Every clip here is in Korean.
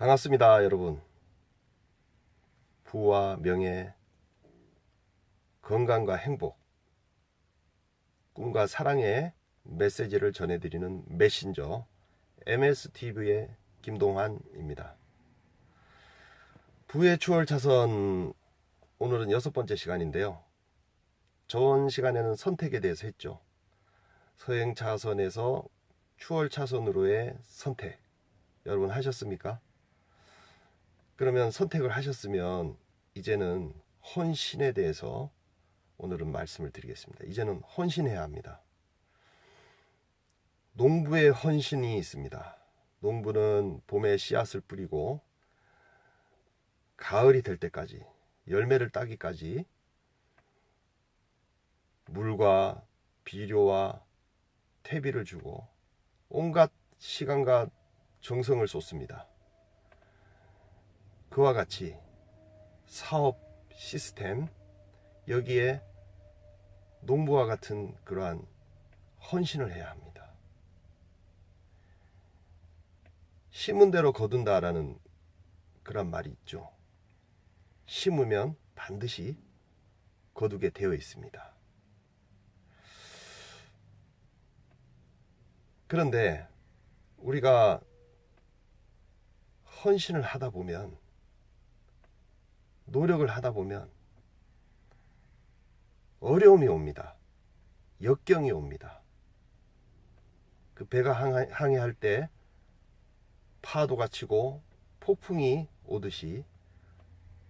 반갑습니다, 여러분. 부와 명예, 건강과 행복, 꿈과 사랑의 메시지를 전해드리는 메신저 MSTV의 김동환입니다. 부의 추월 차선, 오늘은 6번째 시간인데요. 전 시간에는 선택에 대해서 했죠. 서행 차선에서 추월 차선으로의 선택, 여러분 하셨습니까? 그러면 선택을 하셨으면 이제는 헌신에 대해서 오늘은 말씀을 드리겠습니다. 이제는 헌신해야 합니다. 농부의 헌신이 있습니다. 농부는 봄에 씨앗을 뿌리고 가을이 될 때까지, 열매를 따기까지 물과 비료와 퇴비를 주고 온갖 시간과 정성을 쏟습니다. 그와 같이 사업 시스템, 여기에 농부와 같은 그러한 헌신을 해야 합니다. 심은 대로 거둔다라는 그런 말이 있죠. 심으면 반드시 거두게 되어 있습니다. 그런데 우리가 헌신을 하다 보면, 노력을 하다 보면 어려움이 옵니다. 역경이 옵니다. 그 배가 항해할 때 파도가 치고 폭풍이 오듯이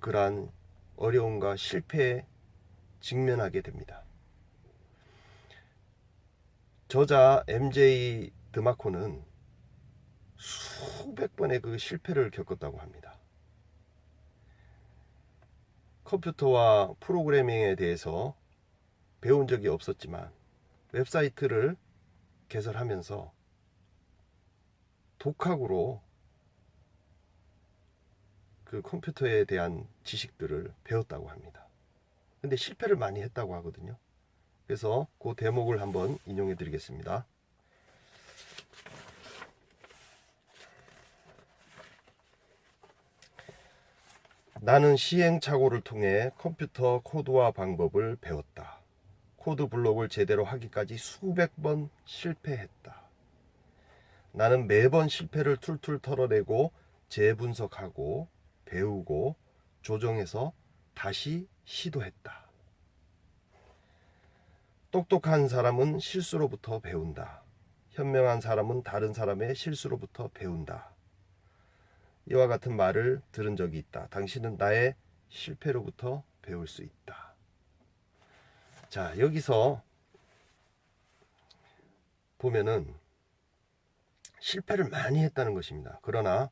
그러한 어려움과 실패에 직면하게 됩니다. 저자 MJ 드마코는 수백 번의 그 실패를 겪었다고 합니다. 컴퓨터와 프로그래밍에 대해서 배운 적이 없었지만 웹사이트를 개설하면서 독학으로 그 컴퓨터에 대한 지식들을 배웠다고 합니다. 근데 실패를 많이 했다고 하거든요. 그래서 그 대목을 한번 인용해 드리겠습니다. 나는 시행착오를 통해 컴퓨터 코드화 방법을 배웠다. 코드 블록을 제대로 하기까지 수백 번 실패했다. 나는 매번 실패를 툴툴 털어내고 재분석하고 배우고 조정해서 다시 시도했다. 똑똑한 사람은 실수로부터 배운다. 현명한 사람은 다른 사람의 실수로부터 배운다. 이와 같은 말을 들은 적이 있다. 당신은 나의 실패로부터 배울 수 있다. 자, 여기서 보면은 실패를 많이 했다는 것입니다. 그러나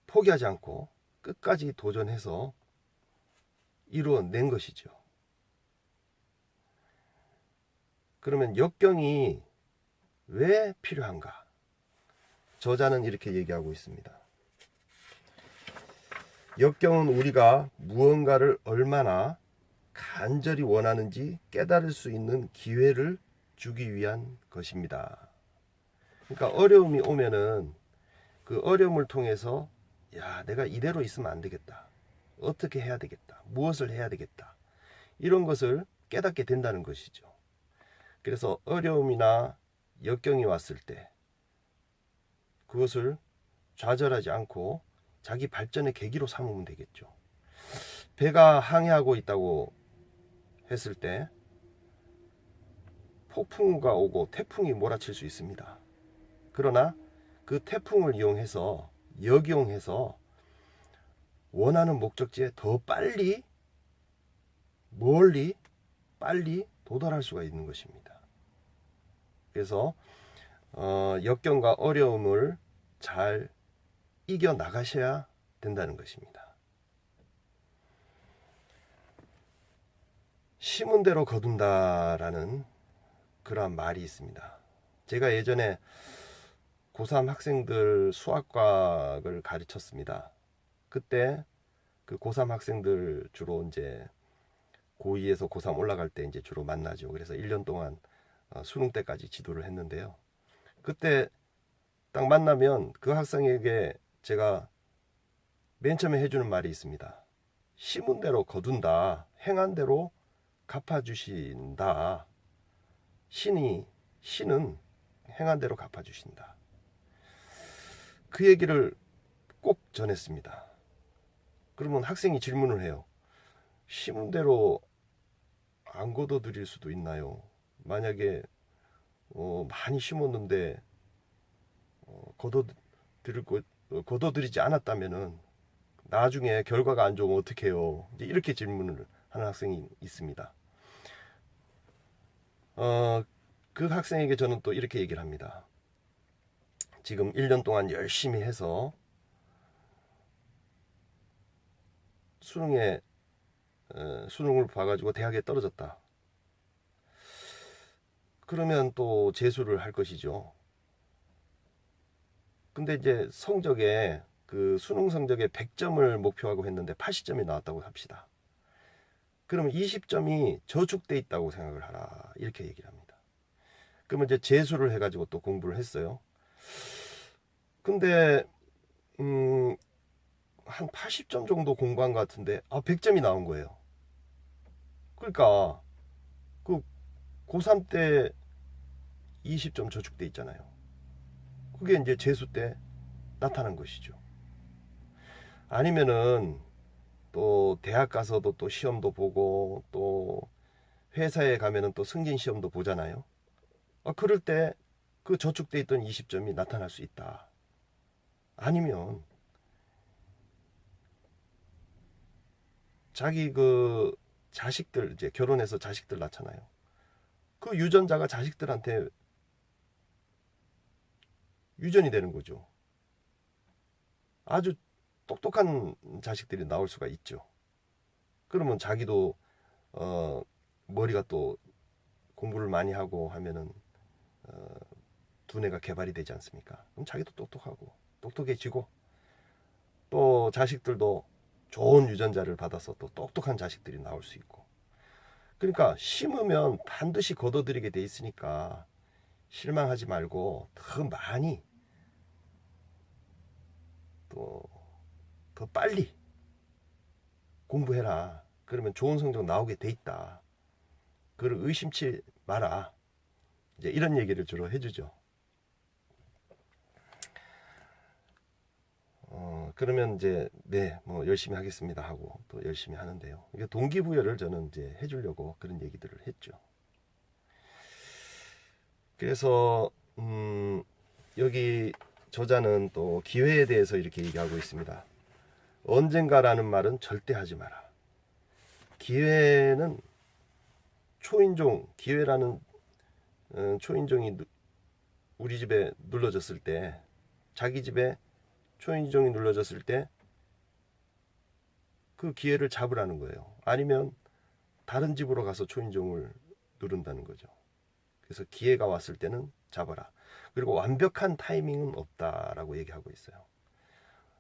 포기하지 않고 끝까지 도전해서 이루어낸 것이죠. 그러면 역경이 왜 필요한가? 저자는 이렇게 얘기하고 있습니다. 역경은 우리가 무언가를 얼마나 간절히 원하는지 깨달을 수 있는 기회를 주기 위한 것입니다. 그러니까 어려움이 오면은 그 어려움을 통해서 내가 이대로 있으면 안 되겠다. 어떻게 해야 되겠다. 무엇을 해야 되겠다. 이런 것을 깨닫게 된다는 것이죠. 그래서 어려움이나 역경이 왔을 때 그것을 좌절하지 않고 자기 발전의 계기로 삼으면 되겠죠. 배가 항해하고 있다고 했을 때 폭풍우가 오고 태풍이 몰아칠 수 있습니다. 그러나 그 태풍을 이용해서 역이용해서 원하는 목적지에 더 빨리, 멀리, 빨리 도달할 수가 있는 것입니다. 그래서 역경과 어려움을 잘 이겨 나가셔야 된다는 것입니다. 심은 대로 거둔다라는 그러한 말이 있습니다. 제가 예전에 고3 학생들 수학과를 가르쳤습니다. 그때 그 고3 학생들 주로 이제 고2에서 고3 올라갈 때 이제 주로 만나죠. 그래서 1년 동안 수능 때까지 지도를 했는데요. 그때 딱 만나면 그 학생에게 제가 맨 처음에 해주는 말이 있습니다. 심은 대로 거둔다. 행한 대로 갚아주신다. 신은 행한 대로 갚아주신다. 그 얘기를 꼭 전했습니다. 그러면 학생이 질문을 해요. 심은 대로 안 거둬들일 수도 있나요? 만약에 많이 심었는데 거둬들이지 않았다면은 나중에 결과가 안 좋으면 어떻게 해요? 이제 이렇게 질문을 하는 학생이 있습니다. 그 학생에게 저는 또 이렇게 얘기를 합니다. 지금 1년 동안 열심히 해서 수능을 봐가지고 대학에 떨어졌다. 그러면 또 재수를 할 것이죠. 근데 이제 성적에 그 수능 성적에 100점을 목표하고 했는데 80점이 나왔다고 합시다. 그러면 20점이 저축돼 있다고 생각을 하라. 이렇게 얘기를 합니다. 그러면 이제 재수를 해가지고 또 공부를 했어요. 근데 한 80점 정도 공부한 것 같은데 100점이 나온 거예요. 그러니까 그 고3 때 20점 저축돼 있잖아요. 그게 이제 재수 때 나타난 것이죠. 아니면은 또 대학 가서도 또 시험도 보고 또 회사에 가면은 또 승진 시험도 보잖아요. 그럴 때 그 저축돼 있던 20점이 나타날 수 있다. 아니면 자기 그 자식들 이제 결혼해서 자식들 낳잖아요. 그 유전자가 자식들한테 유전이 되는 거죠. 아주 똑똑한 자식들이 나올 수가 있죠. 그러면 자기도 머리가 또 공부를 많이 하고 하면은 두뇌가 개발이 되지 않습니까? 그럼 자기도 똑똑해지고 또 자식들도 좋은 유전자를 받아서 또 똑똑한 자식들이 나올 수 있고. 그러니까 심으면 반드시 거둬들이게 돼 있으니까 실망하지 말고 더 많이 또 더 빨리 공부해라. 그러면 좋은 성적 나오게 돼 있다. 그걸 의심치 마라. 이제 이런 얘기를 주로 해주죠. 그러면 이제 뭐 열심히 하겠습니다 하고 또 열심히 하는데요. 이게 동기부여를 저는 이제 해주려고 그런 얘기들을 했죠. 그래서 여기 저자는 또 기회에 대해서 이렇게 얘기하고 있습니다. 언젠가라는 말은 절대 하지 마라. 기회는 기회라는 초인종이 우리 집에 눌러졌을 때, 자기 집에 초인종이 눌러졌을 때 그 기회를 잡으라는 거예요. 아니면 다른 집으로 가서 초인종을 누른다는 거죠. 그래서 기회가 왔을 때는 잡아라. 그리고 완벽한 타이밍은 없다라고 얘기하고 있어요.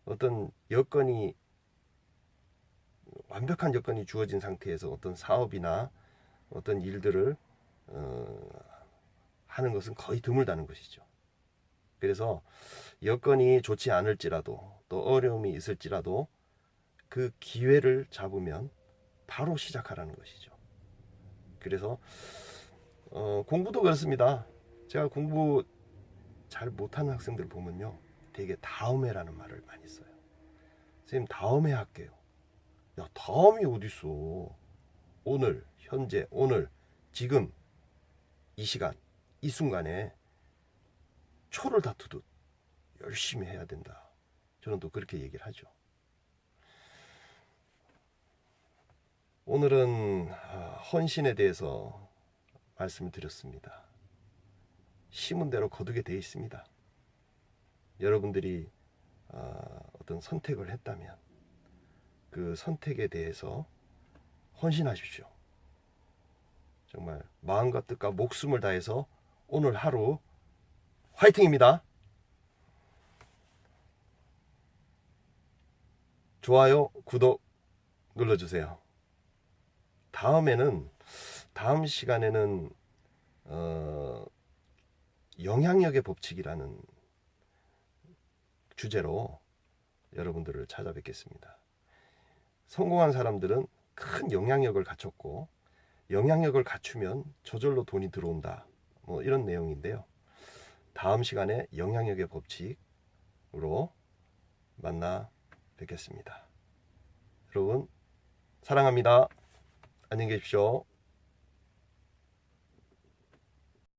어떤 완벽한 여건이 주어진 상태에서 어떤 사업이나 어떤 일들을 하는 것은 거의 드물다는 것이죠. 그래서 여건이 좋지 않을지라도 또 어려움이 있을지라도 그 기회를 잡으면 바로 시작하라는 것이죠. 그래서 공부도 그렇습니다. 제가 공부 잘 못하는 학생들 보면요, 되게 다음에라는 말을 많이 써요. 선생님 다음에 할게요. 야, 다음이 어딨어. 오늘, 현재, 오늘, 지금 이 시간, 이 순간에 초를 다투듯 열심히 해야 된다. 저는 또 그렇게 얘기를 하죠. 오늘은 헌신에 대해서 말씀을 드렸습니다. 심은 대로 거두게 되어 있습니다. 여러분들이 어떤 선택을 했다면 그 선택에 대해서 헌신하십시오. 정말 마음과 뜻과 목숨을 다해서 오늘 하루 화이팅입니다. 좋아요, 구독 눌러주세요. 다음 시간에는 영향력의 법칙이라는 주제로 여러분들을 찾아뵙겠습니다. 성공한 사람들은 큰 영향력을 갖췄고 영향력을 갖추면 저절로 돈이 들어온다. 뭐 이런 내용인데요. 다음 시간에 영향력의 법칙으로 만나 뵙겠습니다. 여러분 사랑합니다. 안녕히 계십시오.